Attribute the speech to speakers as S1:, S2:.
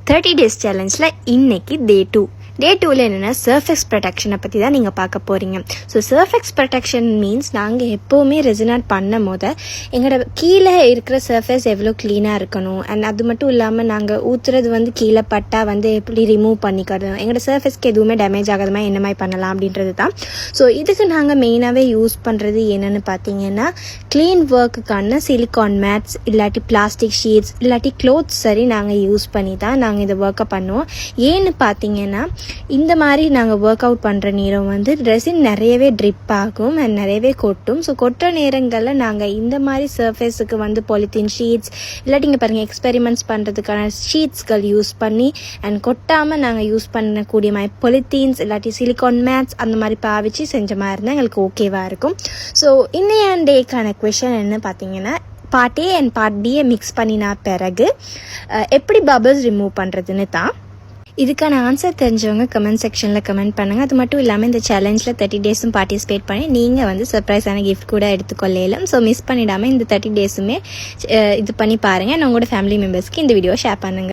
S1: 30 days சேலஞ்சில் இன்னைக்கு டே 2. டே 2ல் என்னென்னா சர்ஃபேஸ் ப்ரொடெக்ஷனை பற்றி தான் நீங்கள் பார்க்க போகிறீங்க. ஸோ சர்ஃபேஸ் ப்ரொடெக்ஷன் மீன்ஸ் நாங்கள் எப்போவுமே ரெசினாட் பண்ணும் போது எங்களோட கீழே இருக்கிற சர்ஃபேஸ் எவ்வளோ க்ளீனாக இருக்கணும், அண்ட் அது மட்டும் இல்லாமல் நாங்கள் ஊற்றுறது கீழே பட்டா எப்படி ரிமூவ் பண்ணிக்கணும், எங்களோட சர்ஃபேஸ்க்கு எதுவுமே டேமேஜ் ஆகாத மாதிரி என்ன மாதிரி பண்ணலாம் அப்படின்றது தான். ஸோ இதுக்கு நாங்கள் மெயினாகவே யூஸ் பண்ணுறது என்னென்னு பார்த்தீங்கன்னா க்ளீன் ஒர்க்குக்கான சிலிகான் மேட்ஸ் இல்லாட்டி பிளாஸ்டிக் ஷீட்ஸ் இல்லாட்டி க்ளோத்ஸ் சரி நாங்கள் யூஸ் பண்ணி தான் நாங்கள் இந்த ஒர்க்கை பண்ணுவோம். ஏன்னு பார்த்தீங்கன்னா இந்த மாதிரி நாங்கள் ஒர்க் அவுட் பண்ணுற நேரம் ரெசின் நிறையவே ட்ரிப் ஆகும் அண்ட் நிறையவே கொட்டும். ஸோ கொட்டுற நேரங்களில் நாங்கள் இந்த மாதிரி சர்ஃபேஸுக்கு பாலித்தீன் ஷீட்ஸ் இல்லாட்டி இங்கே பாருங்கள் எக்ஸ்பெரிமெண்ட்ஸ் பண்ணுறதுக்கான ஷீட்ஸ்கள் யூஸ் பண்ணி அண்ட் கொட்டாமல் நாங்கள் யூஸ் பண்ணக்கூடிய மாதிரி பொலித்தீன்ஸ் இல்லாட்டி சிலிகான் மேட்ஸ் அந்த மாதிரி பாவிச்சு செஞ்ச மாதிரி இருந்தால் எங்களுக்கு ஓகேவாக இருக்கும். ஸோ இன்னைய டேக்கான கொஷன் என்ன பார்த்தீங்கன்னா பார்ட் ஏ அண்ட் பார்ட் பியை மிக்ஸ் பண்ணினா பிறகு எப்படி பபிள்ஸ் ரிமூவ் பண்ணுறதுன்னு தான். இதுக்கான ஆன்சர் தெரிஞ்சவங்க கமெண்ட் செக்ஷனில் கமெண்ட் பண்ணுங்கள். அது மட்டும் இல்லாமல் இந்த சேலஞ்சில் 30 டேஸும் பார்ட்டிசிபேட் பண்ணி நீங்கள் சர்ப்ரைஸான கிஃப்ட் கூட எடுத்துக்கொள்ளலாம். ஸோ மிஸ் பண்ணிடாமல் இந்த 30 டேஸுமே இது பண்ணி பாருங்கள். உங்களோட ஃபேமிலி மெம்பர்ஸ்க்கு இந்த வீடியோ ஷேர் பண்ணுங்கள்.